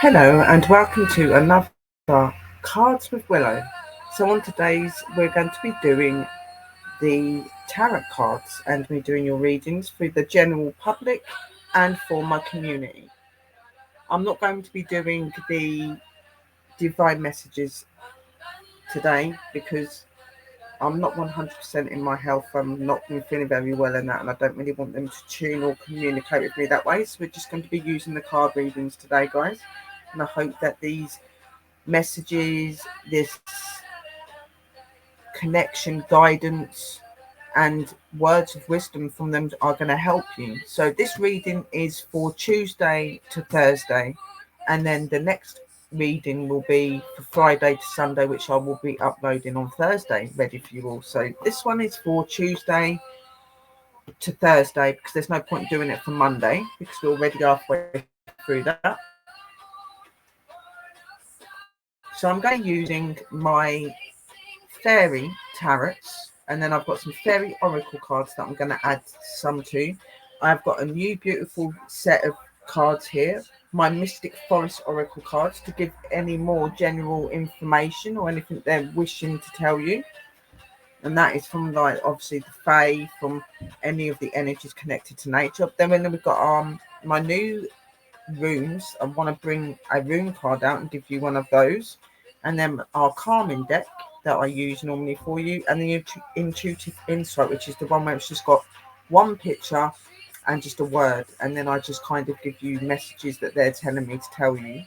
Hello and welcome to another Cards with Willow. So on today's we're going to be doing the tarot cards and we're doing your readings for the general public and for my community. I'm not going to be doing the divine messages today because I'm not 100% in my health. I'm not feeling very well in that and I don't really want them to tune or communicate with me that way. So we're just going to be using the card readings today, guys. And I hope that these messages, this connection, guidance, and words of wisdom from them are going to help you. So this reading is for Tuesday to Thursday, and then the next reading will be for Friday to Sunday, which I will be uploading on Thursday, ready for you all. So this one is for Tuesday to Thursday because there's no point doing it for Monday because we're already halfway through that. So I'm going using my fairy tarots, and then I've got some fairy oracle cards that I'm going to add some to. I've got a new beautiful set of cards here, my mystic forest oracle cards, to give any more general information or anything they're wishing to tell you. And that is from, like, obviously the fae, from any of the energies connected to nature. Then when we've got my new runes, I want to bring a rune card out and give you one of those. And then our calming deck that I use normally for you, and the intuitive insight, which is the one where it's just got one picture and just a word, and then I just kind of give you messages that they're telling me to tell you.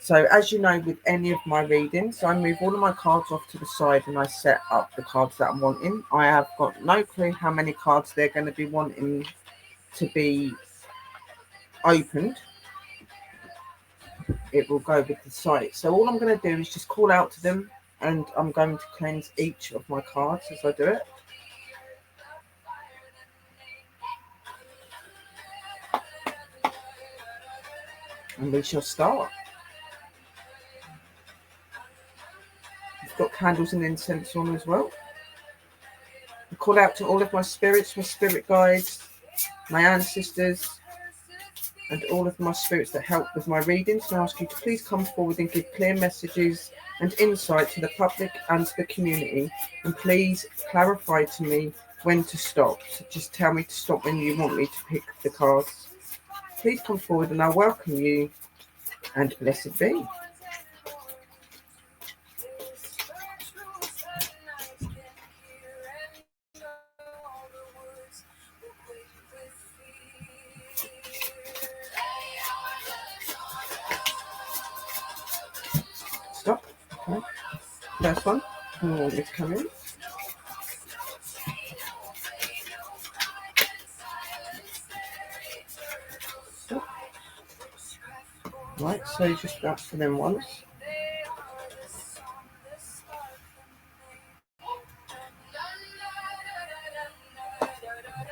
So as you know, with any of my readings, I move all of my cards off to the side and I set up the cards that I'm wanting. I have got no clue how many cards they're going to be wanting to be opened. It will go with the site. So all I'm going to do is just call out to them, and I'm going to cleanse each of my cards as I do it. And we shall start. I've got candles and incense on as well. I call out to all of my spirits, my spirit guides, my ancestors, and all of my spirits that help with my readings, and I ask you to please come forward and give clear messages and insight to the public and to the community, and please clarify to me when to stop. So just tell me to stop when you want me to pick the cards. Please come forward and I welcome you, and blessed be. Stop. Okay. First one. Oh, it's coming. Stop. Right, so just that for them once.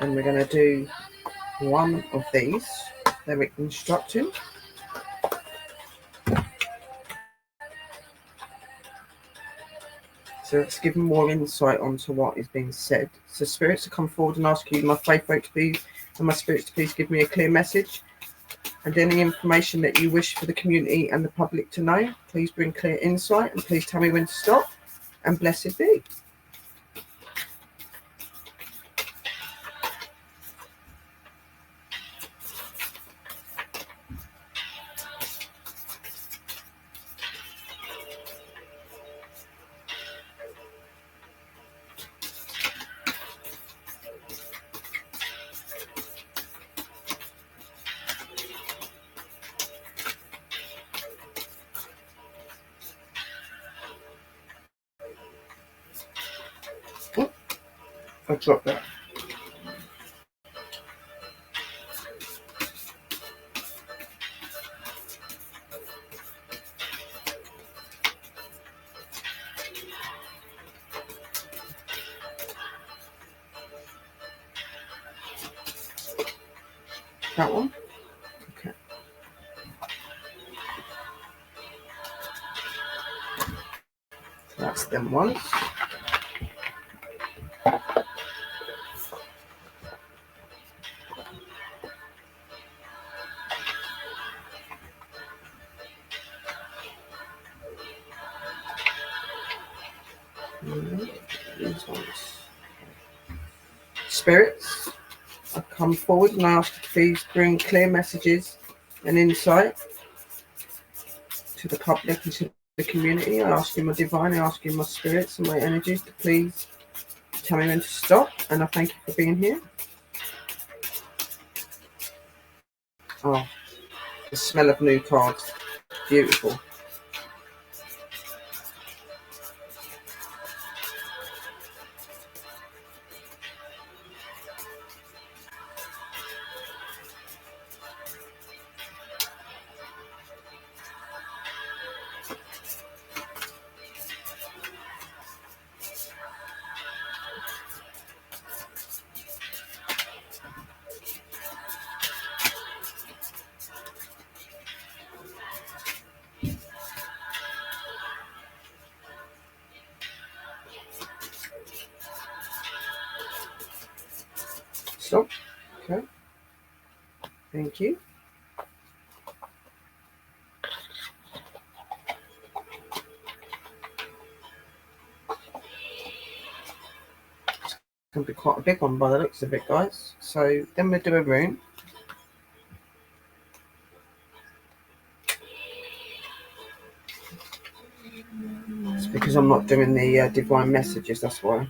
And we're going to do one of these. They're instructing. So it's giving more insight onto what is being said. So spirits to come forward and ask you, my faith vote to please, and my spirits to please give me a clear message. And any information that you wish for the community and the public to know, please bring clear insight, and please tell me when to stop. And blessed be. Oh, I dropped that. That one. Okay. That's them ones. These ones. Spirits, I come forward and ask you to please bring clear messages and insight to the public and to the community. I ask you, my divine, I ask you, my spirits and my energies, to please tell me when to stop. And I thank you for being here. Oh, the smell of new cards. Beautiful. Stop. Okay. Thank you. It's going to be quite a big one by the looks of it, guys. So then we'll do a rune. It's because I'm not doing the divine messages, that's why.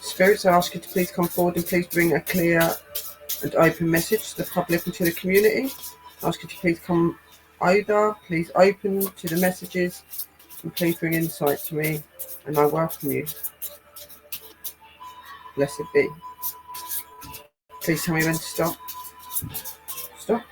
Spirits, I ask you to please come forward and please bring a clear and open message to the public and to the community. I ask you to please come over, please open to the messages, and please bring insight to me, and I welcome you. Blessed be. Please tell me when to stop. Stop.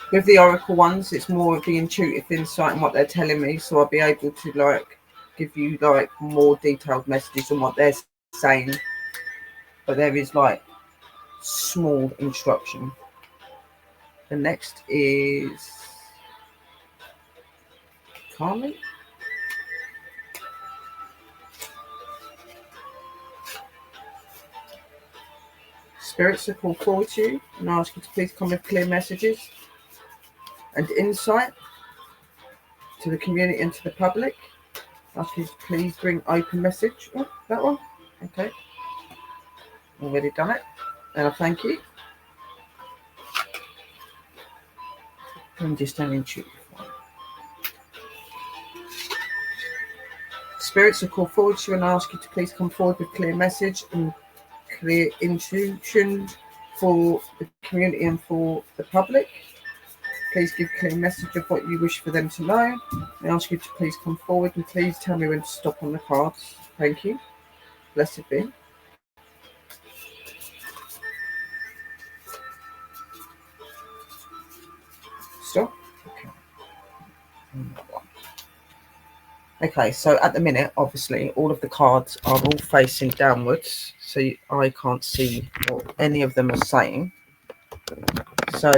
With the oracle ones, it's more of the intuitive insight and what they're telling me, so I'll be able to like give you like more detailed messages on what they're saying, but there is like small instruction. The next is calming. Spirits are called forward to you and ask you to please come with clear messages and insight to the community and to the public. Ask you to please bring open message. Oh, that one. Okay. Already done it. And I thank you. I'm just an intuitive one. Spirits are called forward to you and ask you to please come forward with clear message and clear intuition for the community and for the public. Please give clear message of what you wish for them to know. I ask you to please come forward and please tell me when to stop on the cards. Thank you. Blessed be. Stop. Okay. Okay, so at the minute, obviously, all of the cards are all facing downwards, so I can't see what any of them are saying. So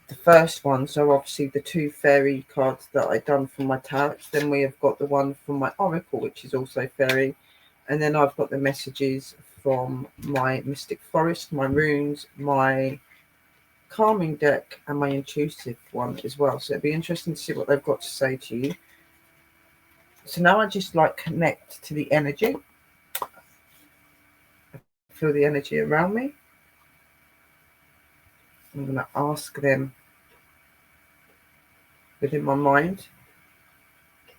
the first ones are obviously the two fairy cards that I done from my tarot. Then we have got the one from my oracle, which is also fairy, and then I've got the messages from my mystic forest, my runes, my calming deck, and my intuitive one as well. So it'd be interesting to see what they've got to say to you. So now I just like connect to the energy. I feel the energy around me. I'm going to ask them within my mind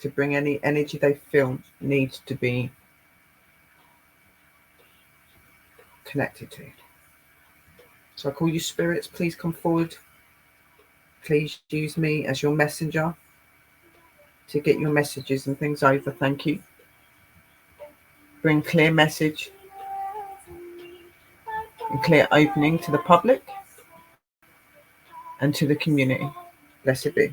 to bring any energy they feel needs to be connected to. So I call you spirits, please come forward. Please use me as your messenger to get your messages and things over. Thank you. Bring clear message and clear opening to the public and to the community. Blessed be.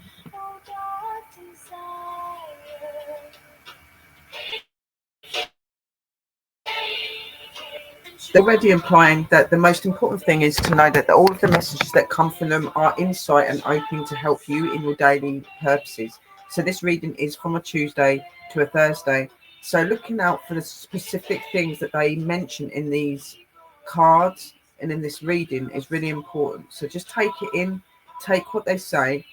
They're already implying that the most important thing is to know that all of the messages that come from them are insight and opening to help you in your daily purposes. So this reading is from a Tuesday to a Thursday. So looking out for the specific things that they mention in these cards and in this reading is really important. So just take it in, take what they say,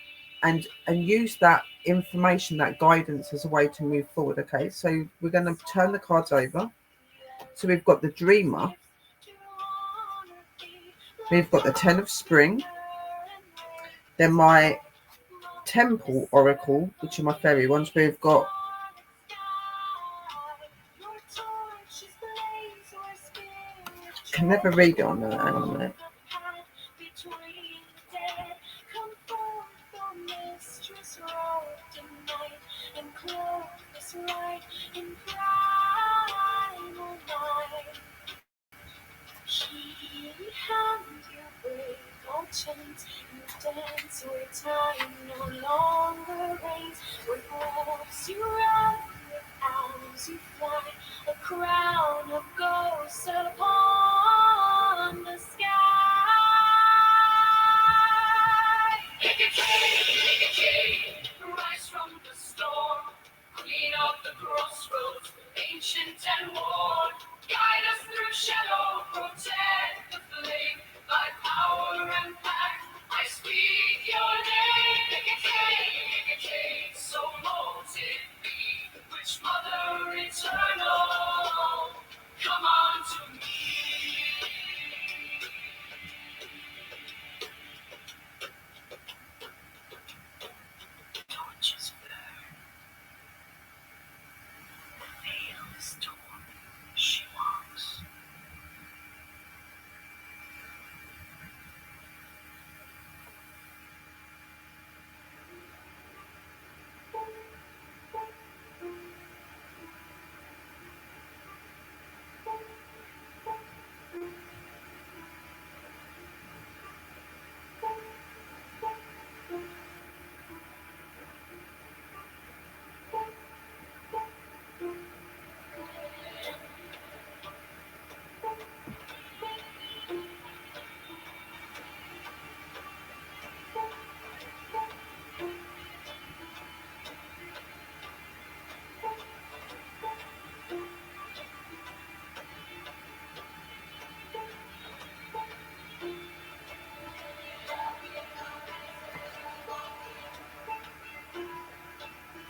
and use that information, that guidance, as a way to move forward. Okay, so we're going to turn the cards over. So we've got the Dreamer, we've got the Ten of Spring, then my Temple Oracle, which are my fairy ones. We've got can never read it on there. Hang on a minute. Dance where time no longer reigns, with wolves you run, with owls you fly, a crown of ghosts upon the sky. Hecate, rise from the storm, queen of the crossroads, ancient and worn, guide us through shadow, protect the flame, by power and pact. I speak your name, Hecate, so motive be, which mother eternal, come on to me. Torches burn, the veil is torn, she walks.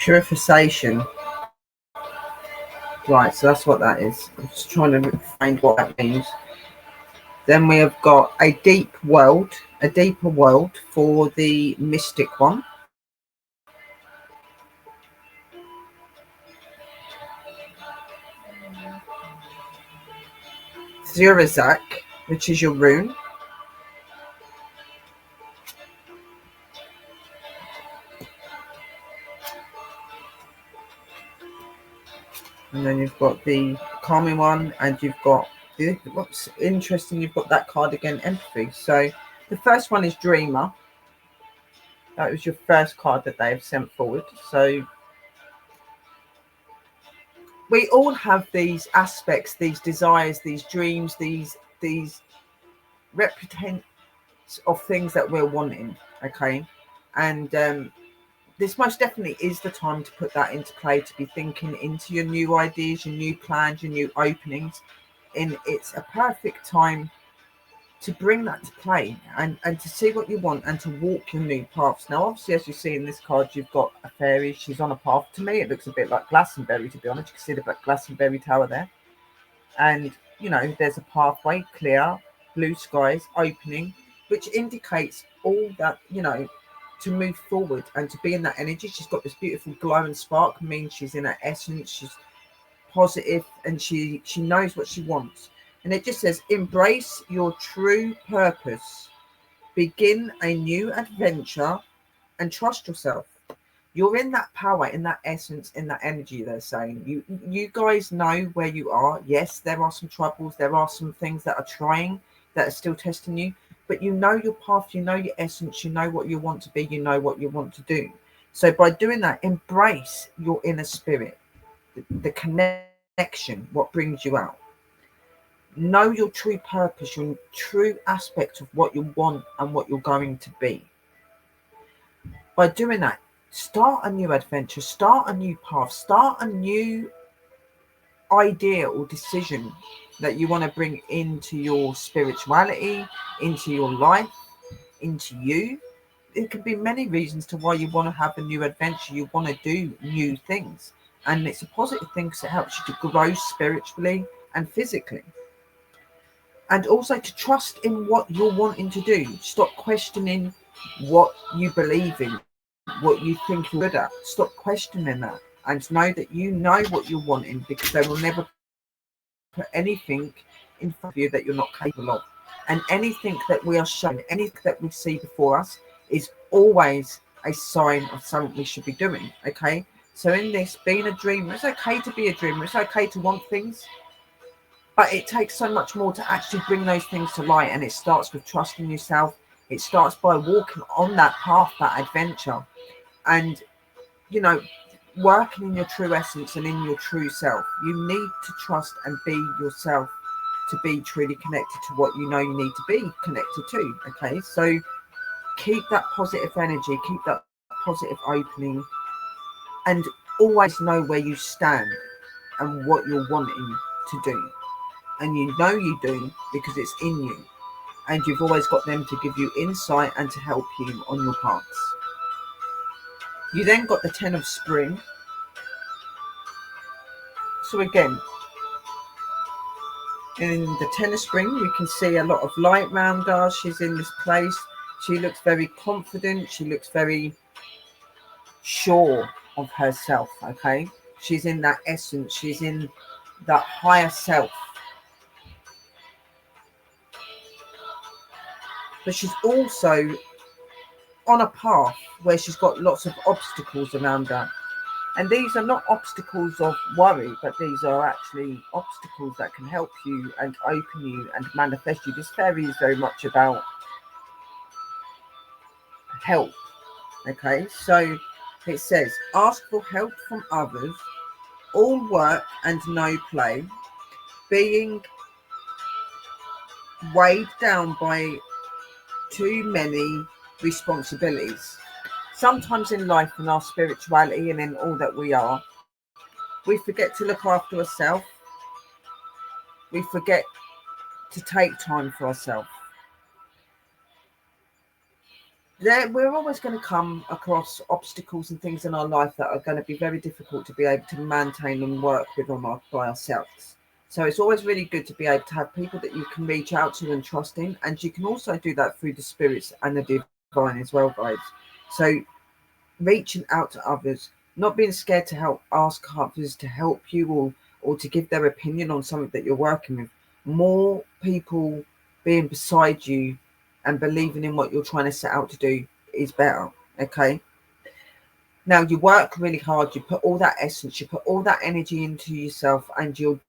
Purification. Right, so that's what that is. I'm just trying to find what that means. Then we have got a deeper world for the mystic one. Zurazak, which is your rune. And then you've got the calming one, and you've got what's interesting, you've got that card again, empathy. So the first one is Dreamer. That was your first card that they have sent forward. So we all have these aspects, these desires, these dreams, these representatives of things that we're wanting. Okay, and this most definitely is the time to put that into play, to be thinking into your new ideas, your new plans, your new openings. And it's a perfect time to bring that to play and to see what you want and to walk your new paths. Now, obviously, as you see in this card, you've got a fairy. She's on a path. To me, it looks a bit like Glastonbury, to be honest. You can see the Glastonbury Tower there. And, you know, there's a pathway, clear, blue skies, opening, which indicates all that, you know, to move forward and to be in that energy. She's got this beautiful glow and spark, means she's in her essence, she's positive, and she knows what she wants. And it just says, embrace your true purpose, begin a new adventure, and trust yourself. You're in that power, in that essence, in that energy. They're saying you guys know where you are. Yes, there are some troubles, there are some things that are trying, that are still testing you, but you know your path, you know your essence, you know what you want to be, you know what you want to do. So by doing that, embrace your inner spirit, the connection, what brings you out. Know your true purpose, your true aspect of what you want and what you're going to be. By doing that, start a new adventure, start a new path, start a new idea or decision that you want to bring into your spirituality, into your life, into you. It could be many reasons to why you want to have a new adventure, you want to do new things. And it's a positive thing because it helps you to grow spiritually and physically. And also to trust in what you're wanting to do. Stop questioning what you believe in, what you think you're good at. Stop questioning that and know that you know what you're wanting, because they will never put anything in front of you that you're not capable of. And anything that we are shown, anything that we see before us, is always a sign of something we should be doing. Okay. So in this, being a dreamer, it's okay to be a dreamer. It's okay to want things, but it takes so much more to actually bring those things to light. And it starts with trusting yourself. It starts by walking on that path, that adventure, and you know, working in your true essence and in your true self. You need to trust and be yourself to be truly connected to what you know you need to be connected to. Okay, so keep that positive energy, keep that positive opening, and always know where you stand and what you're wanting to do. And you know you do because it's in you, and you've always got them to give you insight and to help you on your paths. You then got the 10 of spring. So again, in the 10 of spring, you can see a lot of light around her. She's in this place. She looks very confident. She looks very sure of herself. Okay, she's in that essence. She's in that higher self. But she's also on a path where she's got lots of obstacles around her. And these are not obstacles of worry, but these are actually obstacles that can help you and open you and manifest you. This fairy is very much about help. Okay, so it says, ask for help from others, all work and no play, being weighed down by too many responsibilities. Sometimes in life, in our spirituality and in all that we are, we forget to look after ourselves. We forget to take time for ourselves. We're always going to come across obstacles and things in our life that are going to be very difficult to be able to maintain and work with by ourselves. So it's always really good to be able to have people that you can reach out to and trust in. And you can also do that through the spirits and the divine as well, guys. So reaching out to others, not being scared to help, ask others to help you or to give their opinion on something that you're working with. More people being beside you and believing in what you're trying to set out to do is better. Okay. Now you work really hard, you put all that essence, you put all that energy into yourself, and you're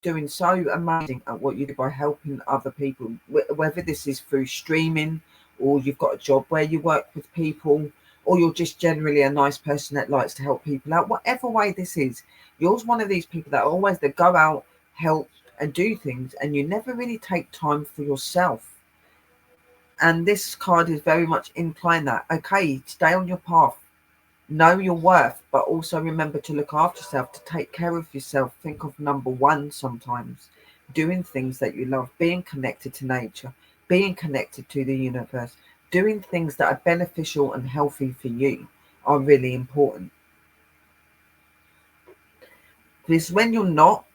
doing so amazing at what you do by helping other people, whether this is through streaming, or you've got a job where you work with people, or you're just generally a nice person that likes to help people out. Whatever way this is, you're one of these people that always that go out, help and do things, and you never really take time for yourself. And this card is very much implying that, okay, stay on your path, know your worth, but also remember to look after yourself, to take care of yourself. Think of number one sometimes, doing things that you love, being connected to nature, being connected to the universe, doing things that are beneficial and healthy for you are really important. Because when you're not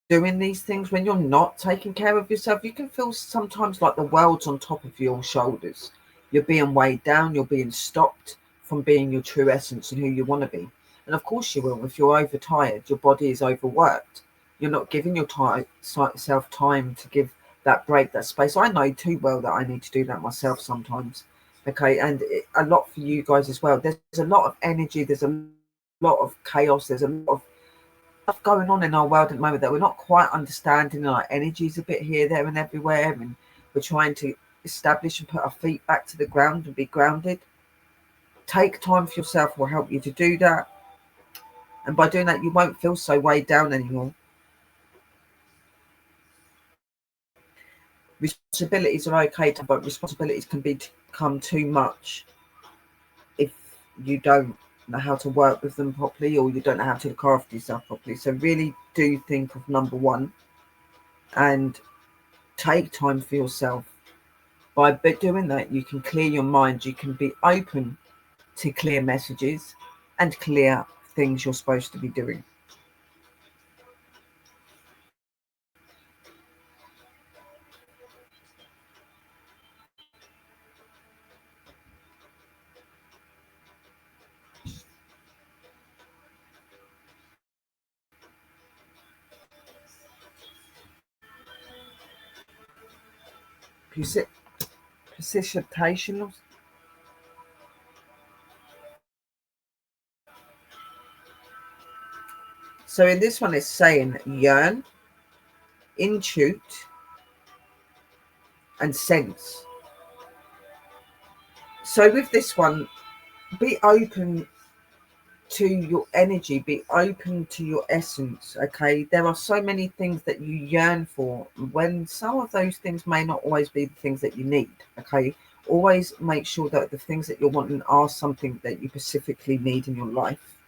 doing these things, when you're not taking care of yourself, you can feel sometimes like the world's on top of your shoulders. You're being weighed down, you're being stopped from being your true essence and who you want to be. And of course you will. If you're overtired, your body is overworked, you're not giving yourself time to give that break, that space. I know too well that I need to do that myself sometimes. Okay, and a lot for you guys as well. There's a lot of energy, there's a lot of chaos, there's a lot of stuff going on in our world at the moment that we're not quite understanding. Our energies a bit here, there and everywhere, and we're trying to establish and put our feet back to the ground and be grounded. Take time for yourself will help you to do that, and by doing that you won't feel so weighed down anymore. Responsibilities are okay, but responsibilities can become too much if you don't know how to work with them properly, or you don't know how to look after yourself properly. So really do think of number one and take time for yourself. By doing that, you can clear your mind. You can be open to clear messages and clear things you're supposed to be doing. Precipitation. So in this one, it's saying yearn, intuit, and sense. So with this one, be open to your energy, be open to your essence. Okay, there are so many things that you yearn for, when some of those things may not always be the things that you need. Okay, always make sure that the things that you're wanting are something that you specifically need in your life.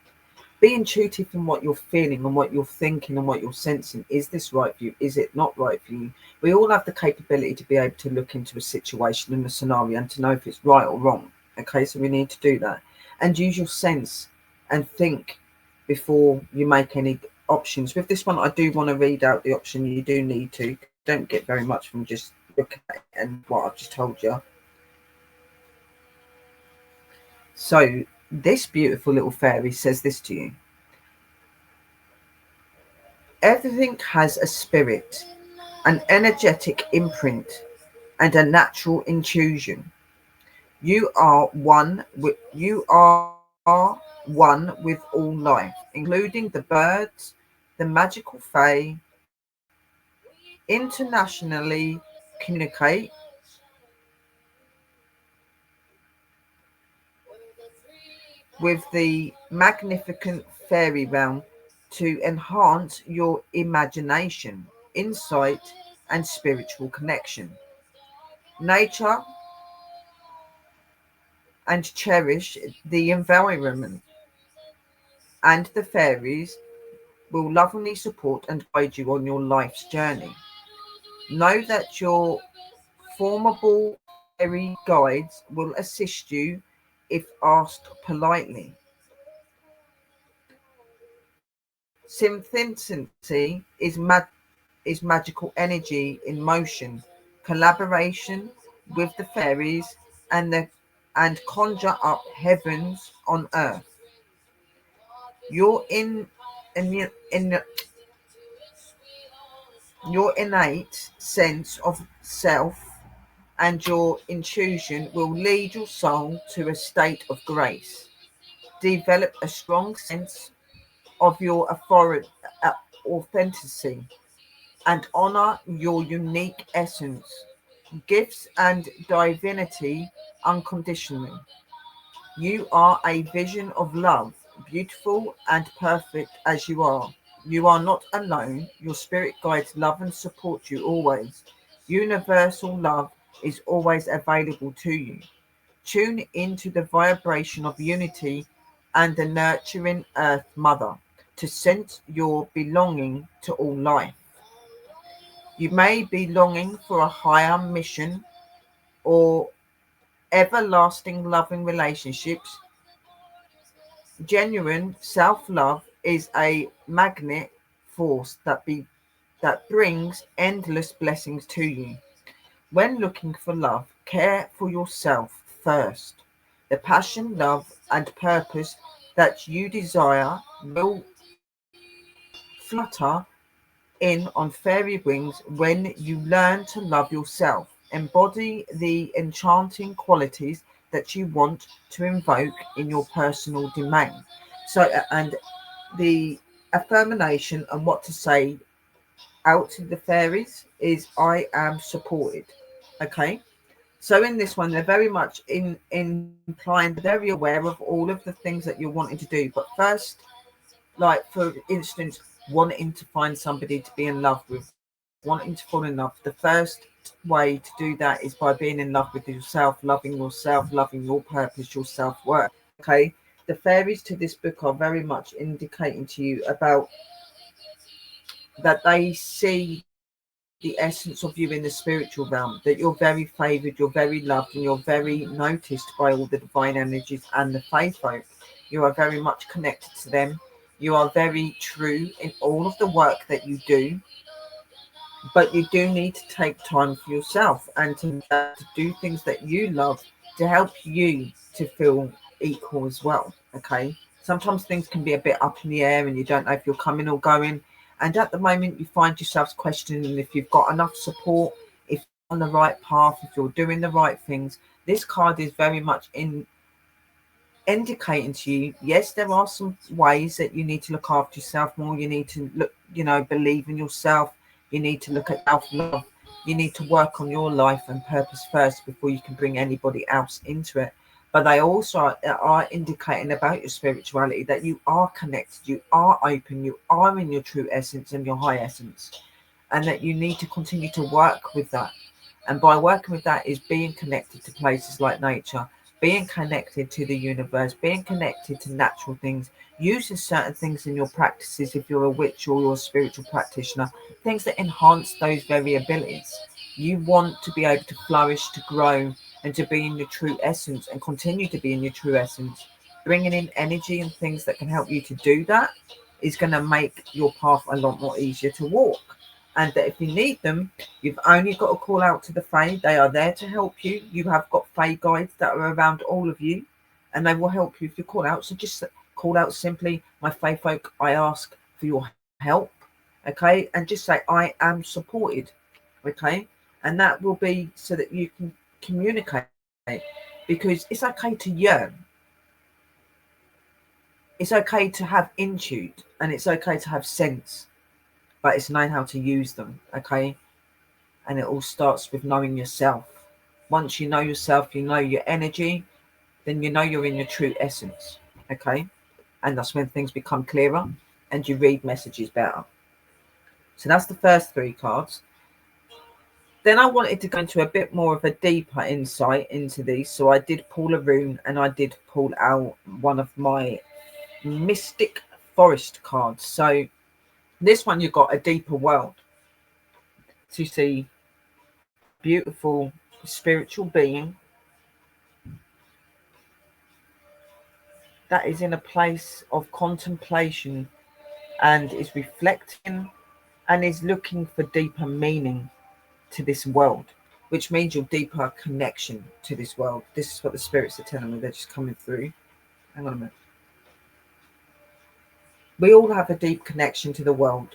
Be intuitive in what you're feeling and what you're thinking and what you're sensing. Is this right for you? Is it not right for you? We all have the capability to be able to look into a situation and a scenario and to know if it's right or wrong. Okay, so we need to do that and use your sense and think before you make any options. With this one, I do want to read out the option. You do need to. Don't get very much from just looking at it and what I've just told you. So this beautiful little fairy says this to you. Everything has a spirit, an energetic imprint, and a natural intuition. You are one with all life, including the birds, the magical fae. Internationally communicate with the magnificent fairy realm to enhance your imagination, insight, and spiritual connection. Nature and cherish the environment, and the fairies will lovingly support and guide you on your life's journey. Know that your formidable fairy guides will assist you if asked politely. Sympathy is magical energy in motion, collaboration with the fairies and conjure up heavens on earth. Your in your innate sense of self and your intuition will lead your soul to a state of grace. Develop a strong sense of your authenticity and honor your unique essence, gifts, and divinity unconditionally. You are a vision of love, beautiful and perfect as you are. You are not alone. Your spirit guides love and support you always. Universal love is always available to you. Tune into the vibration of unity and the nurturing Earth Mother to sense your belonging to all life. You may be longing for a higher mission or everlasting loving relationships. Genuine self-love is a magnet force that brings endless blessings to you. When looking for love, care for yourself first. The passion, love, and purpose that you desire will flutter in on fairy wings when you learn to love yourself. Embody the enchanting qualities that you want to invoke in your personal domain. So, and the affirmation and what to say out to the fairies is I am supported. Okay. So in this one, they're very much implying very aware of all of the things that you're wanting to do. But first, like for instance, wanting to find somebody to be in love with, wanting to fall in love, the first way to do that is by being in love with yourself, loving your purpose, your self-worth. Okay. the fairies to this book are very much indicating to you about that they see the essence of you in the spiritual realm, that you're very favored, you're very loved, and you're very noticed by all the divine energies and the fae folk. You are very much connected to them. You are very true in all of the work that you do, but you do need to take time for yourself and to do things that you love to help you to feel equal as well. Okay. Sometimes things can be a bit up in the air and you don't know if you're coming or going. And at the moment, you find yourselves questioning if you've got enough support, if you're on the right path, if you're doing the right things. This card is very much indicating to you, yes, there are some ways that you need to look after yourself more. You need to look, believe in yourself. You need to look at self-love. You need to work on your life and purpose first before you can bring anybody else into it. But they also are indicating about your spirituality, that you are connected, you are open, you are in your true essence and your high essence, and that you need to continue to work with that. And by working with that is being connected to places like nature, being connected to the universe, being connected to natural things, using certain things in your practices if you're a witch or you're a spiritual practitioner, things that enhance those very abilities. You want to be able to flourish, to grow, and to be in your true essence and continue to be in your true essence. Bringing in energy and things that can help you to do that is going to make your path a lot more easier to walk. And that if you need them, you've only got to call out to the Fae. They are there to help you. You have got Fae guides that are around all of you, and they will help you if you call out. So just call out simply, my Fae folk, I ask for your help. Okay. And just say, I am supported. Okay. And that will be so that you can communicate, because it's okay to yearn. It's okay to have intuition, and it's okay to have sense, but it's knowing how to use them. Okay. And it all starts with knowing yourself. Once you know yourself, you know your energy, then you know you're in your true essence. Okay. And that's when things become clearer and you read messages better. So that's the first three cards. Then I wanted to go into a bit more of a deeper insight into these. So I did pull a rune and I did pull out one of my mystic forest cards. So this one, you've got a deeper world. So you see beautiful spiritual being that is in a place of contemplation and is reflecting and is looking for deeper meaning to this world, which means your deeper connection to this world. This is what the spirits are telling me. They're just coming through. Hang on a minute. We all have a deep connection to the world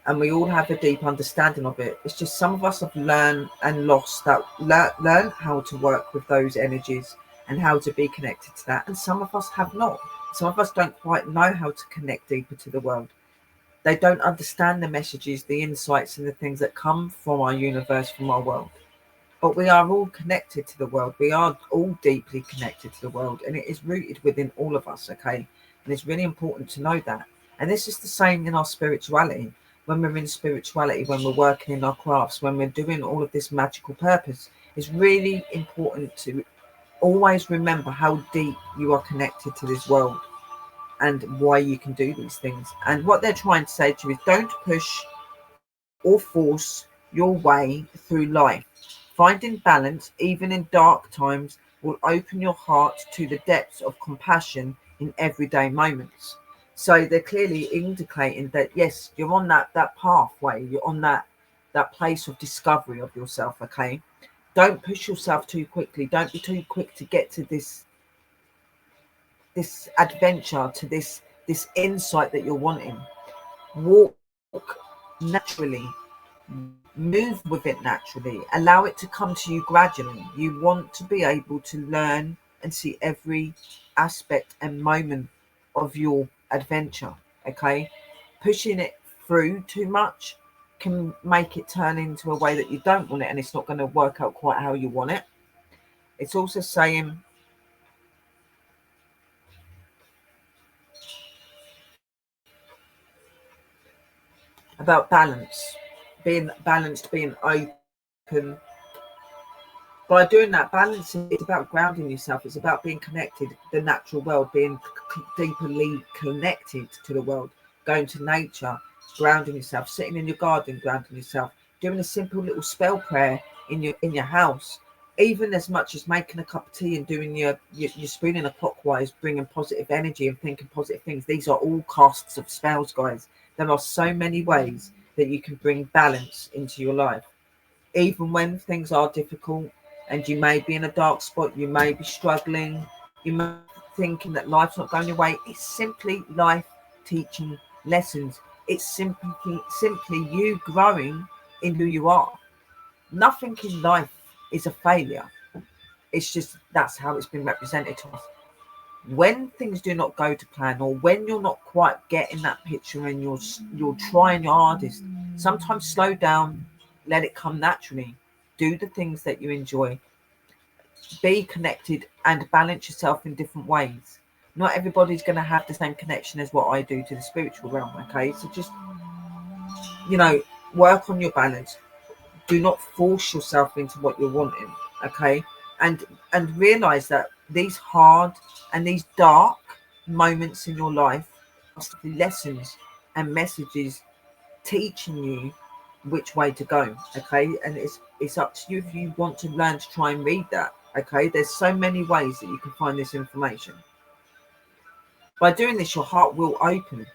and we all have a deep understanding of it. It's just some of us have learned and lost that, learn how to work with those energies and how to be connected to that. And some of us have not. Some of us don't quite know how to connect deeper to the world. They don't understand the messages, the insights, and the things that come from our universe, from our world. But we are all connected to the world. We are all deeply connected to the world, and it is rooted within all of us, okay? And it's really important to know that. And this is the same in our spirituality. When we're in spirituality, when we're working in our crafts, when we're doing all of this magical purpose, it's really important to always remember how deep you are connected to this world and why you can do these things. And what they're trying to say to you is don't push or force your way through life. Finding balance, even in dark times, will open your heart to the depths of compassion in everyday moments. So they're clearly indicating that yes, you're on that pathway, you're on that place of discovery of yourself. Okay, don't push yourself too quickly. Don't be too quick to get to this adventure, to this insight that you're wanting. Walk naturally, move with it naturally, allow it to come to you gradually. You want to be able to learn and see every aspect and moment of your adventure. Okay, pushing it through too much can make it turn into a way that you don't want it, and it's not going to work out quite how you want it. It's also saying about balance, being balanced, being open, By doing that, balancing, it's about grounding yourself. It's about being connected, the natural world, being deeply connected to the world, going to nature, grounding yourself, sitting in your garden, grounding yourself, doing a simple little spell prayer in your house, even as much as making a cup of tea and doing your spooning a clockwise, bringing positive energy and thinking positive things. These are all casts of spells, guys. There are so many ways that you can bring balance into your life, even when things are difficult and you may be in a dark spot, you may be struggling, you may be thinking that life's not going your way. It's simply life teaching lessons. It's simply you growing in who you are. Nothing in life is a failure. It's just that's how it's been represented to us. When things do not go to plan, or when you're not quite getting that picture and you're trying your hardest, sometimes slow down, let it come naturally. Do the things that you enjoy. Be connected and balance yourself in different ways. Not everybody's going to have the same connection as what I do to the spiritual realm. Okay, so just, you know, work on your balance. Do not force yourself into what you're wanting. Okay, and realize that these hard and these dark moments in your life are simply lessons and messages teaching you which way to go. Okay, and it's up to you if you want to learn to try and read that. Okay, there's so many ways that you can find this information. By doing this, your heart will open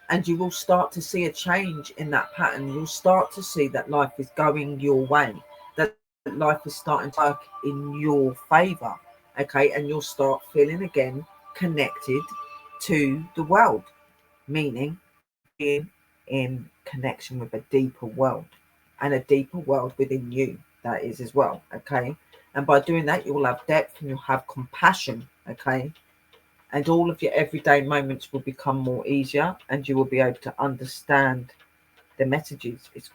and you will start to see a change in that pattern. You'll start to see that life is going your way, that life is starting to work in your favor. Okay, and you'll start feeling again connected to the world, meaning being in connection with a deeper world, and a deeper world within you, that is as well. Okay, and by doing that, you will have depth and you'll have compassion. Okay, and all of your everyday moments will become more easier and you will be able to understand the messages. It's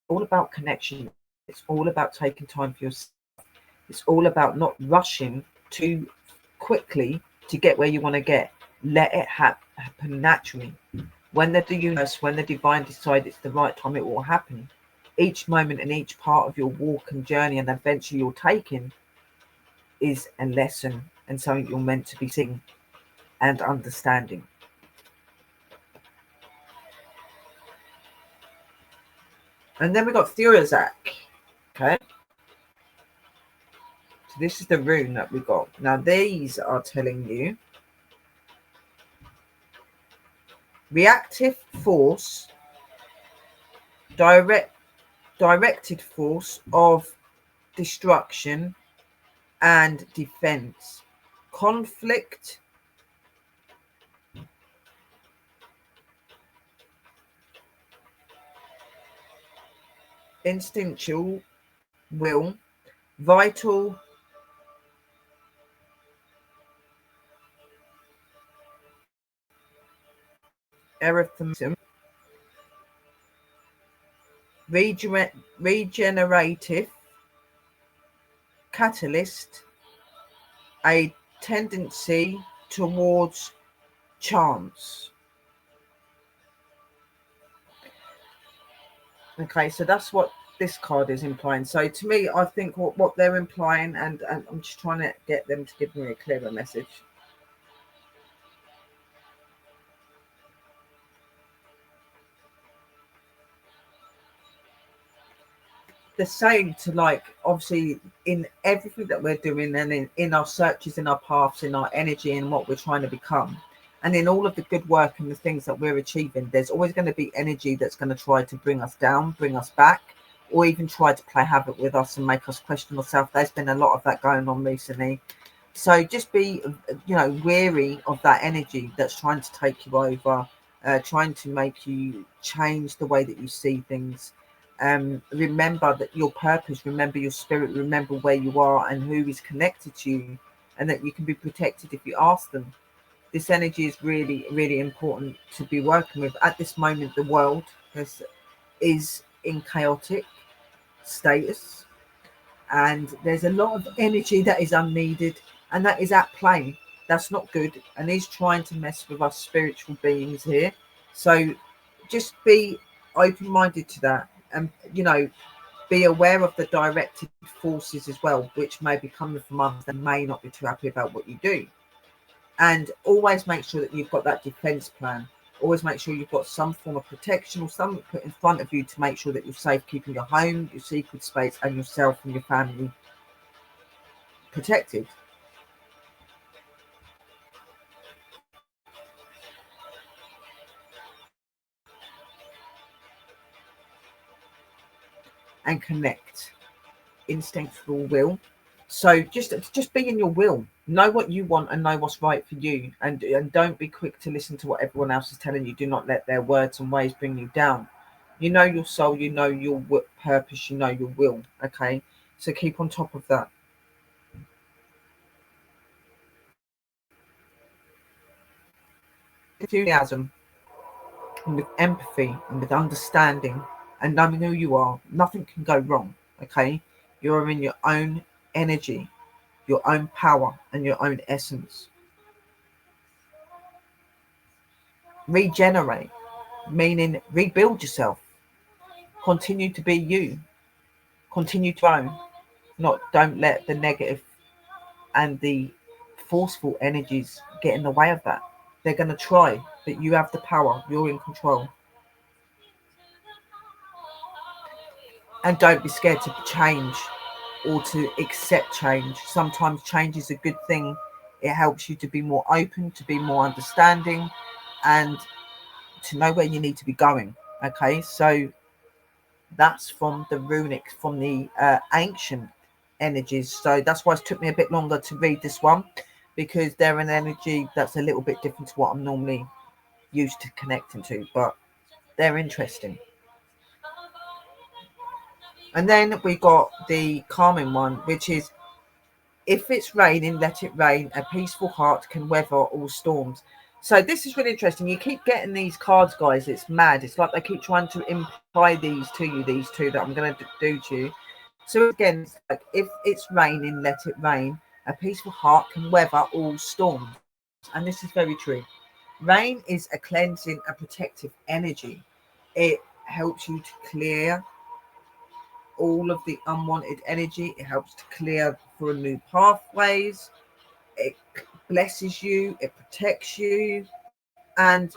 all about connection. It's all about taking time for yourself. It's all about not rushing too quickly to get where you want to get. Let it happen naturally. When the universe, when the divine decides it's the right time, it will happen. Each moment and each part of your walk and journey and adventure you're taking is a lesson and something you're meant to be seeing and understanding. And then we got Thurazak. Okay. So this is the rune that we got. Now these are telling you reactive force, directed force of destruction and defense, conflict, instinctual will, vital arithmetic, regenerative catalyst, a tendency towards chance. Okay, so that's what this card is implying. So to me, I think what they're implying, and I'm just trying to get them to give me a clearer message. They're saying to, like, obviously in everything that we're doing and in our searches, in our paths, in our energy and what we're trying to become, and in all of the good work and the things that we're achieving, there's always going to be energy that's going to try to bring us down, bring us back, or even try to play havoc with us and make us question ourselves. There's been a lot of that going on recently. So just be, wary of that energy that's trying to take you over, trying to make you change the way that you see things. Remember that your purpose, remember your spirit, remember where you are and who is connected to you, and that you can be protected if you ask them. This energy is really, really important to be working with. At this moment, the world is in chaotic status, and there's a lot of energy that is unneeded and that is at play. That's not good, and he's trying to mess with us spiritual beings here. So just be open-minded to that, and Be aware of the directed forces as well, which may be coming from others that may not be too happy about what you do. And always make sure that you've got that defense plan. Always make sure you've got some form of protection or something put in front of you to make sure that you're safe, keeping your home, your secret space, and yourself and your family protected. And connect. Instinctual will. So just be in your will. Know what you want and know what's right for you. And don't be quick to listen to what everyone else is telling you. Do not let their words and ways bring you down. You know your soul, you know your purpose, you know your will. Okay, so keep on top of that. Enthusiasm, and with empathy and with understanding and knowing who you are, nothing can go wrong. Okay, you're in your own energy, your own power, and your own essence. Regenerate, meaning rebuild yourself. Continue to be you. Continue to own. Not don't let the negative and the forceful energies get in the way of that. They're going to try, but you have the power. You're in control. And don't be scared to change or to accept change. Sometimes change is a good thing. It helps you to be more open, to be more understanding, and to know where you need to be going. Okay, so that's from the runic, from the ancient energies. So that's why it took me a bit longer to read this one, because they're an energy that's a little bit different to what I'm normally used to connecting to, but they're interesting. And then we got the calming one, which is, if it's raining, let it rain. A peaceful heart can weather all storms. So this is really interesting. You keep getting these cards, guys. It's mad. It's like they keep trying to imply these to you, these two that I'm going to do to you. So again, it's like, if it's raining, let it rain. A peaceful heart can weather all storms. And this is very true. Rain is a cleansing, a protective energy. It helps you to clear all of the unwanted energy. It helps to clear for new pathways. It blesses you, it protects you. And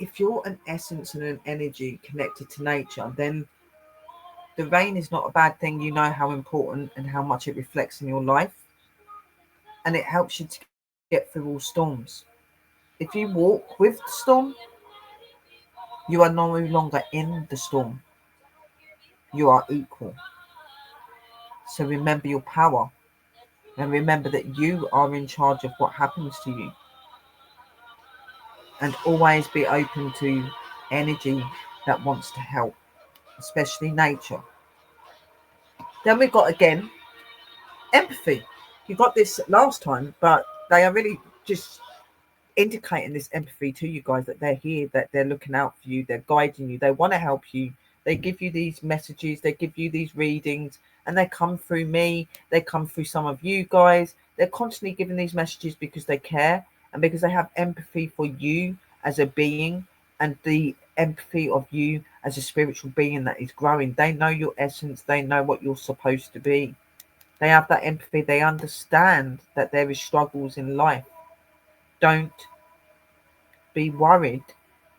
if you're an essence and an energy connected to nature, then the rain is not a bad thing. You know how important and how much it reflects in your life, and it helps you to get through all storms. If you walk with the storm, you are no longer in the storm. You are equal. So remember your power, and remember that you are in charge of what happens to you. And always be open to energy that wants to help, especially nature. Then we got, again, empathy. You got this last time, but they are really just indicating this empathy to you guys, that they're here, that they're looking out for you, they're guiding you, they want to help you. They give you these messages, they give you these readings, and they come through me, they come through some of you guys. They're constantly giving these messages because they care and because they have empathy for you as a being, and the empathy of you as a spiritual being that is growing. They know your essence, they know what you're supposed to be. They have that empathy, they understand that there is struggles in life. Don't be worried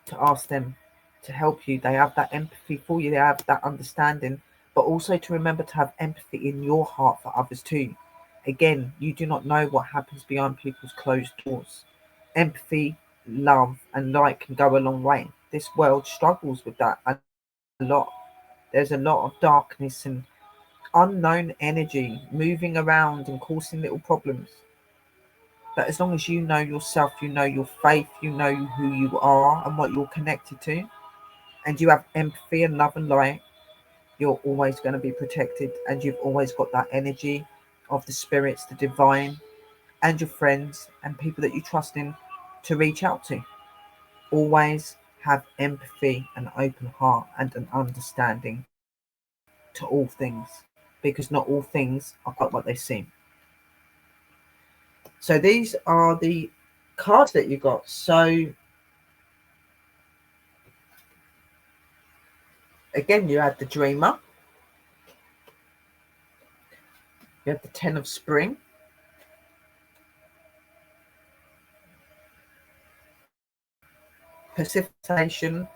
to ask them to help you. They have that empathy for you, they have that understanding, but also to remember to have empathy in your heart for others too. Again, you do not know what happens behind people's closed doors. Empathy, love, and light can go a long way. This world struggles with that a lot. There's a lot of darkness and unknown energy moving around and causing little problems. But as long as you know yourself, you know your faith, you know who you are and what you're connected to, and you have empathy and love and light, you're always going to be protected. And you've always got that energy of the spirits, the divine, and your friends and people that you trust in to reach out to. Always have empathy, an open heart, and an understanding to all things, because not all things are quite what they seem. So these are the cards that you got. So Again, you had the Dreamer. You have the Ten of Spring. Precipitation.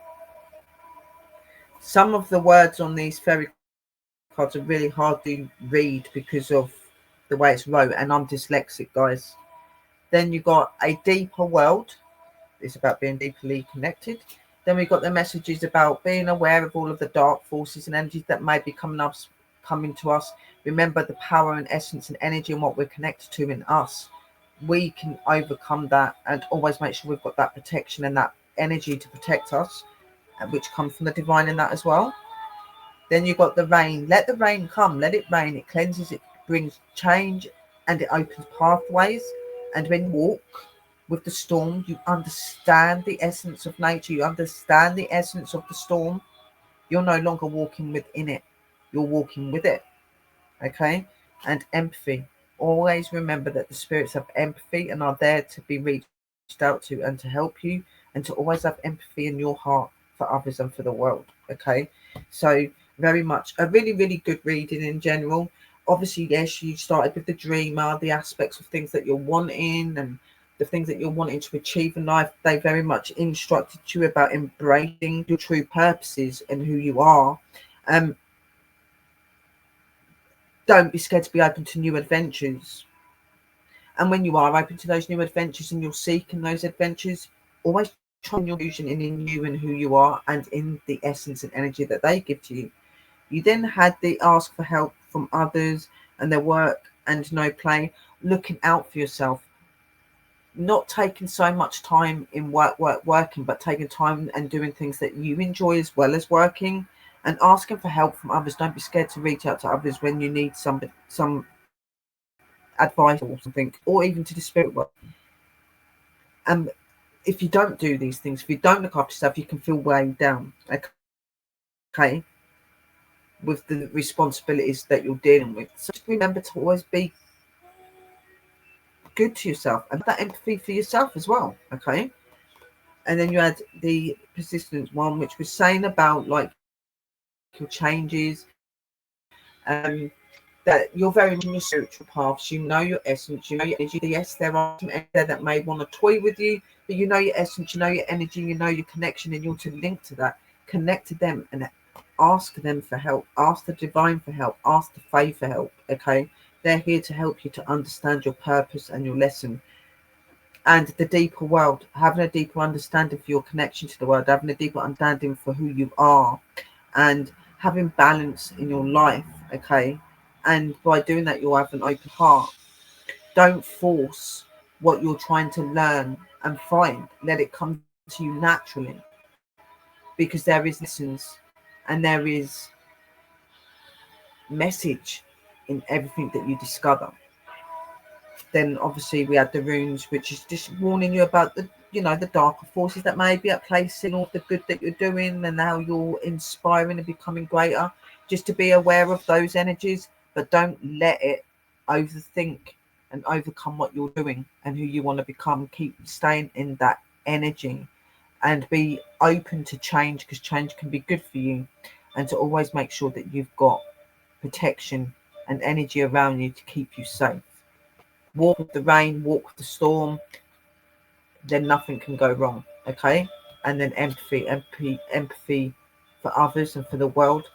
Some of the words on these fairy cards are really hard to read because of the way it's wrote, and I'm dyslexic, guys. Then you got a deeper world. It's about being deeply connected. Then we got the messages about being aware of all of the dark forces and energies that may be coming to us. Remember the power and essence and energy and what we're connected to in us. We can overcome that, and always make sure we've got that protection and that energy to protect us, which comes from the divine in that as well. Then you've got the rain. Let the rain come. Let it rain. It cleanses. It brings change, and it opens pathways. And when you walk with the storm, you understand the essence of nature. You understand the essence of the storm. You're no longer walking within it. You're walking with it. Okay? And empathy. Always remember that the spirits have empathy and are there to be reached out to and to help you, and to always have empathy in your heart for others and for the world. Okay? So very much a really, really good reading in general. Obviously, yes, you started with the Dreamer, the aspects of things that you're wanting and the things that you're wanting to achieve in life. They very much instructed you about embracing your true purposes and who you are. Don't be scared to be open to new adventures. And when you are open to those new adventures and you're seeking those adventures, always try your illusion in you and who you are and in the essence and energy that they give to you. You then had the ask for help from others and their work and no play, looking out for yourself, not taking so much time in working, but taking time and doing things that you enjoy as well as working, and asking for help from others. Don't be scared to reach out to others when you need some advice or something, or even to the spirit world. And if you don't do these things, if you don't look after yourself, you can feel weighed down. Okay, with the responsibilities that you're dealing with. So just remember to always be good to yourself and that empathy for yourself as well. Okay. And then you had the persistence one, which was saying about like your changes, that you're very much in your spiritual paths. You know your essence, you know your energy. Yes, there are some there that may want to toy with you, but you know your essence, you know your energy, you know your connection, and you're to link to that. Connect to them and ask them for help. Ask the divine for help. Ask the faith for help. Okay, they're here to help you to understand your purpose and your lesson. And the deeper world, having a deeper understanding for your connection to the world, having a deeper understanding for who you are, and having balance in your life. Okay, and by doing that, you'll have an open heart. Don't force what you're trying to learn and find. Let it come to you naturally, because there is lessons and there is message in everything that you discover. Then obviously we had the runes, which is just warning you about the, you know, the darker forces that may be at play, seeing all the good that you're doing and how you're inspiring and becoming greater. Just to be aware of those energies, but don't let it overthink and overcome what you're doing and who you want to become. Keep staying in that energy and be open to change, because change can be good for you, and to always make sure that you've got protection and energy around you to keep you safe. Walk with the rain, walk with the storm, then nothing can go wrong. Okay. And then empathy for others and for the world,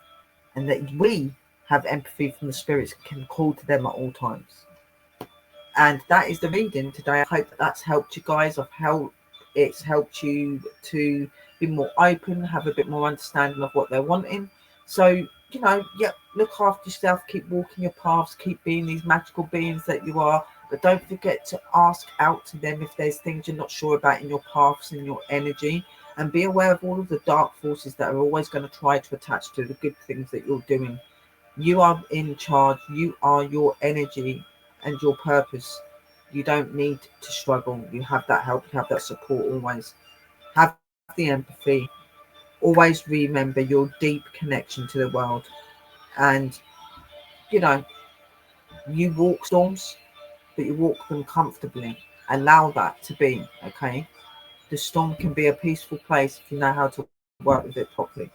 and that we have empathy from the spirits, can call to them at all times. And that is the reading today. I hope that's helped you guys, of how it's helped you to be more open, have a bit more understanding of what they're wanting. So, you know, yeah, look after yourself, keep walking your paths, keep being these magical beings that you are. But don't forget to ask out to them if there's things you're not sure about in your paths and your energy. And be aware of all of the dark forces that are always going to try to attach to the good things that you're doing. You are in charge. You are your energy and your purpose. You don't need to struggle. You have that help. You have that support always. Have the empathy. Always remember your deep connection to the world. And, you know, you walk storms, but you walk them comfortably. Allow that to be, okay? The storm can be a peaceful place if you know how to work with it properly.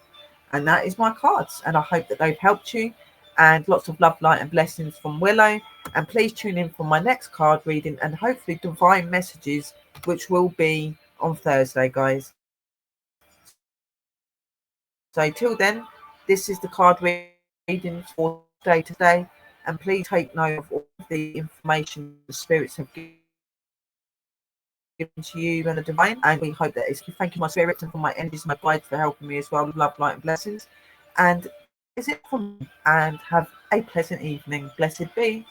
And that is my cards. And I hope that they've helped you. And lots of love, light, and blessings from Willow. And please tune in for my next card reading and hopefully divine messages, which will be on Thursday, guys. So till then, this is the card reading for day today. And please take note of all of the information that the spirits have given to you and the divine. And we hope that it's thank you, my spirits, and for my energies and my guides for helping me as well. Love, light, and blessings. And that is it from me. And have a pleasant evening. Blessed be.